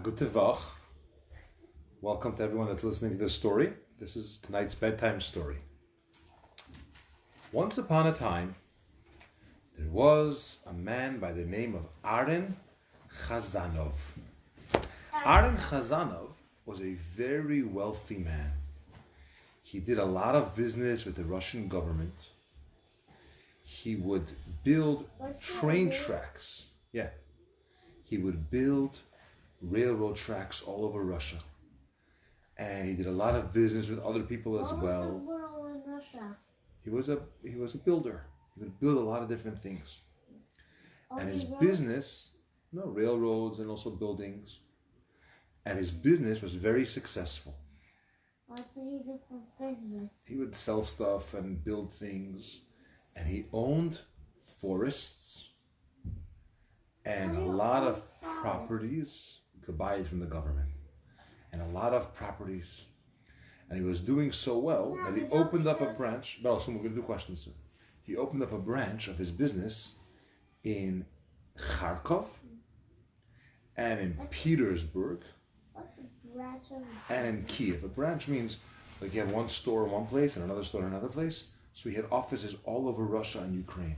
Good Tevach. Welcome to everyone that's listening to this story. This is tonight's bedtime story. Once upon a time, there was a man by the name of Aaron Chazanov. Aaron Chazanov was a very wealthy man. He did a lot of business with the Russian government. He would build train tracks. Yeah. He would build railroad tracks all over Russia. And he did a lot of business with other people as well. He was a builder. He would build a lot of different things. And his business, railroads and also buildings. And his business was very successful. What did he do for business? He would sell stuff and build things. And he owned forests and a lot of properties. You could buy it from the government. And a lot of properties. And he was doing so well that he opened up a branch. But also, we're going to do questions soon. He opened up a branch of his business in Kharkov and in Petersburg and in Kiev. A branch means like you have one store in one place and another store in another place. So he had offices all over Russia and Ukraine.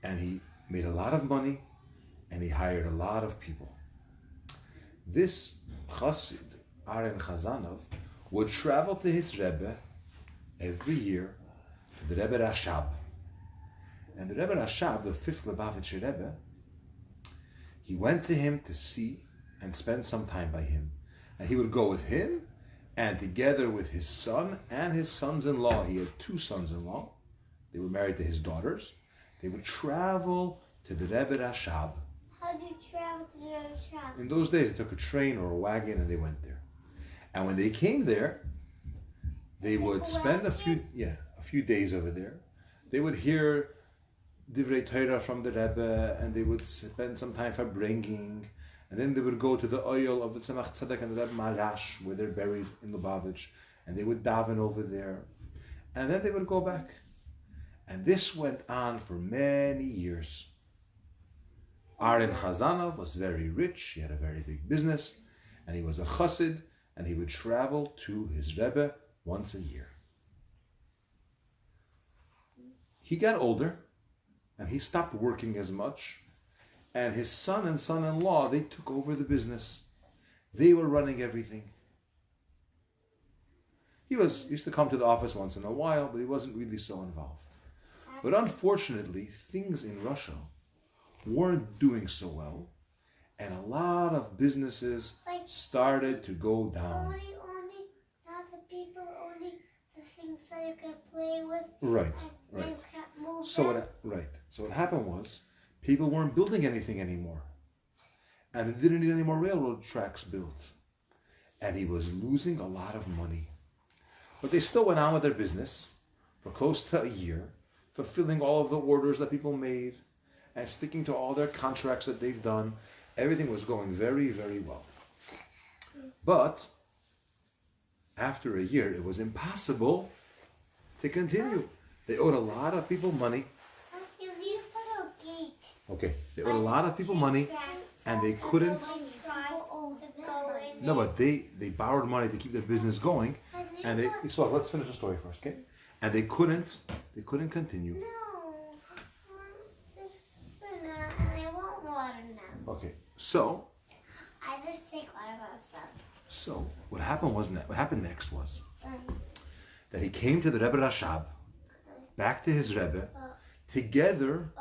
And he made a lot of money and he hired a lot of people. This Chassid, Aaron Chazanov, would travel to his Rebbe every year, to the Rebbe Rashab. And the Rebbe Rashab, the fifth Lubavitcher Rebbe, he went to him to see and spend some time by him. And he would go with him, and together with his son and his sons-in-law, he had two sons-in-law, they were married to his daughters, they would travel to the Rebbe Rashab. How do you travel to the Rebbe Rashab? In those days, they took a train or a wagon and they went there. And when they came there, they would spend a few days over there. They would hear Divrei Torah from the Rebbe, and they would spend some time for bringing. And then they would go to the oil of the Tzemach Tzedek and the Rebbe Marash, where they're buried in Lubavitch, and they would daven over there. And then they would go back. And this went on for many years. Aaron Chazanov was very rich, he had a very big business, and he was a chassid, and he would travel to his Rebbe once a year. He got older, and he stopped working as much, and his son and son-in-law, they took over the business. They were running everything. He used to come to the office once in a while, but he wasn't really so involved. But unfortunately, things in Russia weren't doing so well, and a lot of businesses started to go down. Only not the people, only the things that you can play with. Right. You can't move So what happened was, people weren't building anything anymore, and they didn't need any more railroad tracks built, and he was losing a lot of money. But they still went on with their business for close to a year, fulfilling all of the orders that people made, and sticking to all their contracts that they've done. Everything was going very, very well. But after a year, it was impossible to continue. They owed a lot of people money. Okay, they owed a lot of people money, and they couldn't. No, but they borrowed money to keep their business going, and so let's finish the story first, okay? And they couldn't continue. Okay, so I just take water myself. So what happened next was that he came to the Rebbe Rashab, back to his Rebbe, together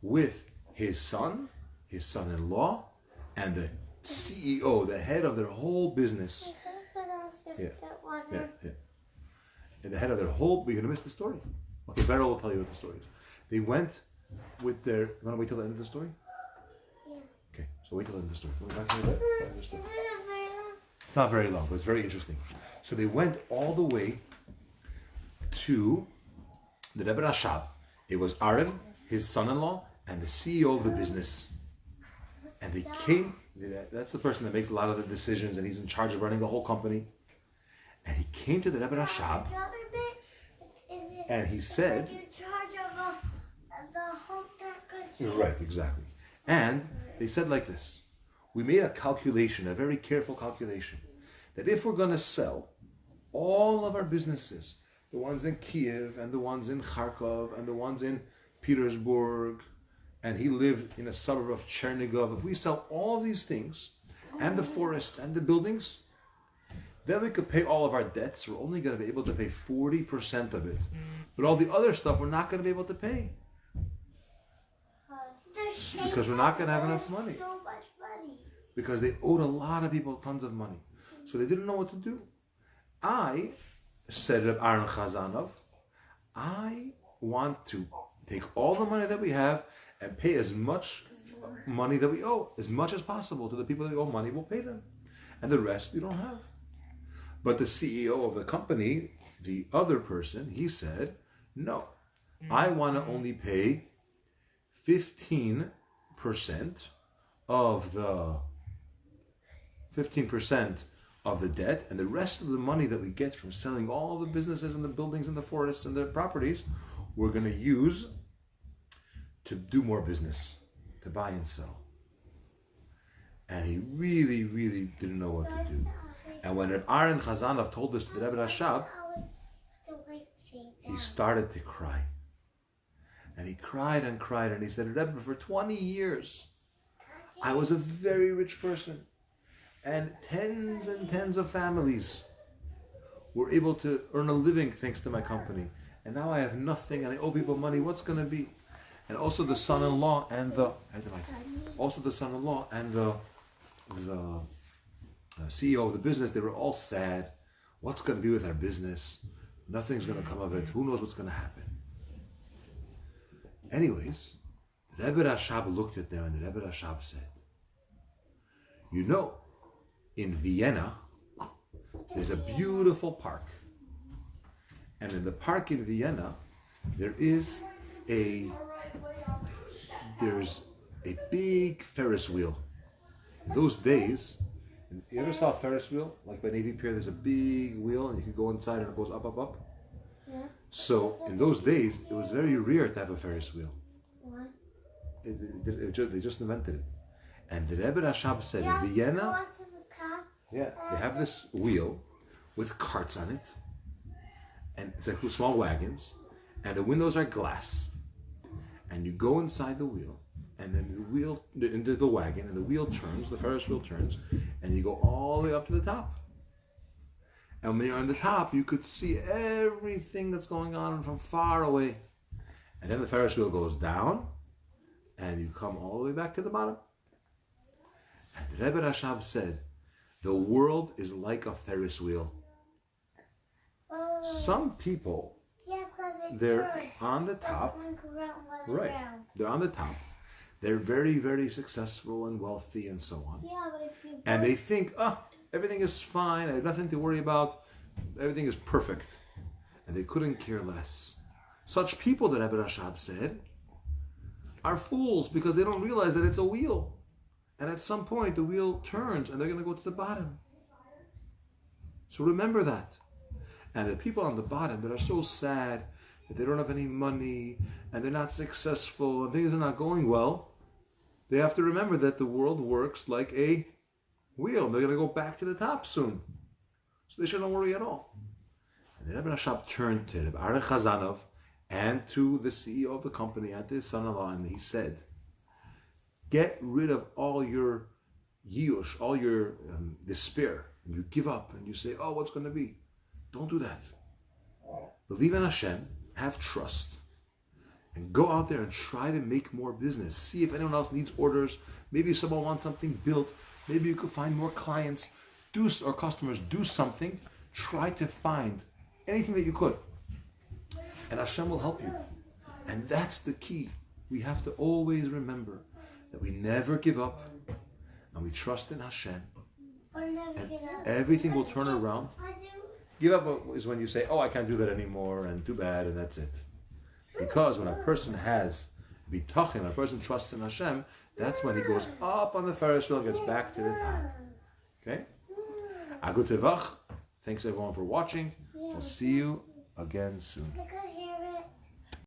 with his son, his son-in-law, and the CEO, the head of their whole business. Yeah. And the head of their whole. We're gonna miss the story. Okay, Beryl will tell you what the story is. They went with their. You want to wait till the end of the story? Okay, so wait till the end of the story. Go back to your bed. It's not very long, but it's very interesting. So they went all the way to the Rebbe Rashab. It was Aaron, his son-in-law, and the CEO of the business. And they came, that's the person that makes a lot of the decisions, and he's in charge of running the whole company. And he came to the Rebbe Rashab, and he said, you're in charge of the whole country. right, exactly. And they said like this, we made a calculation, a very careful calculation, that if we're going to sell all of our businesses, the ones in Kiev and the ones in Kharkov and the ones in Petersburg, and he lived in a suburb of Chernigov, if we sell all these things and the forests and the buildings, then we could pay all of our debts. We're only going to be able to pay 40% of it. But all the other stuff we're not going to be able to pay. Because we're not going to have enough money. So much money. Because they owed a lot of people tons of money. So they didn't know what to do. I said to Aaron Chazanov, I want to take all the money that we have and pay as much money that we owe, as much as possible to the people that owe money, we'll pay them. And the rest we don't have. But the CEO of the company, the other person, he said, no, I want to only pay 15% of the debt, and the rest of the money that we get from selling all the businesses and the buildings and the forests and the properties, we're going to use to do more business, to buy and sell. And he really, really didn't know what to do. And when Aaron Chazanov told this to the Rebbe Rashab, he started to cry. And he cried and cried, and he said, Rebbe, for 20 years, I was a very rich person. And tens of families were able to earn a living thanks to my company. And now I have nothing, and I owe people money. What's going to be? And also the son-in-law and the CEO of the business, they were all sad. What's going to be with our business? Nothing's going to come of it. Who knows what's going to happen? Anyways, the Rebbe Rashab looked at them, and the Rebbe Rashab said, you know, in Vienna, there's a beautiful park. And in the park in Vienna, there's a big Ferris wheel. In those days, you ever saw a Ferris wheel? Like by Navy Pier, there's a big wheel and you can go inside and it goes up, up, up. Yeah. So in those days, it was very rare to have a Ferris wheel. What? They just invented it. And the Rebbe Rashab said in Vienna, they have this wheel with carts on it. And it's like small wagons. And the windows are glass. And you go inside the wheel. And then the wheel, into the wagon, and the wheel turns, the Ferris wheel turns, and you go all the way up to the top. And when you're on the top, you could see everything that's going on from far away. And then the Ferris wheel goes down, and you come all the way back to the bottom. And the Rebbe Rashab said, the world is like a Ferris wheel. Some people, they're on the top. Right, they're on the top. They're very, very successful and wealthy and so on. Yeah, but if you and they think, everything is fine, I have nothing to worry about, everything is perfect. And they couldn't care less. Such people, the Rebbe Rashab said, are fools because they don't realize that it's a wheel. And at some point the wheel turns and they're going to go to the bottom. So remember that. And the people on the bottom that are so sad that they don't have any money and they're not successful and things are not going well, they have to remember that the world works like a wheel. They're going to go back to the top soon. So they shouldn't worry at all. And the Rebbe Rashab turned to Rebbe Aaron Chazanov and to the CEO of the company and to his son-in-law, and he said, get rid of all your yush, all your despair. And you give up and you say, what's going to be? Don't do that. Believe in Hashem, have trust, and go out there and try to make more business. See if anyone else needs orders. Maybe someone wants something built. Maybe you could find more clients, or customers. Do something. Try to find anything that you could. And Hashem will help you. And that's the key. We have to always remember that we never give up and we trust in Hashem. And everything will turn around. Give up is when you say, I can't do that anymore, and too bad, and that's it. Because when a person has bitachon, a person trusts in Hashem, that's when he goes up on the Ferris wheel and gets back to the top. Okay? Agut tevach. Thanks everyone for watching. We'll see you again soon.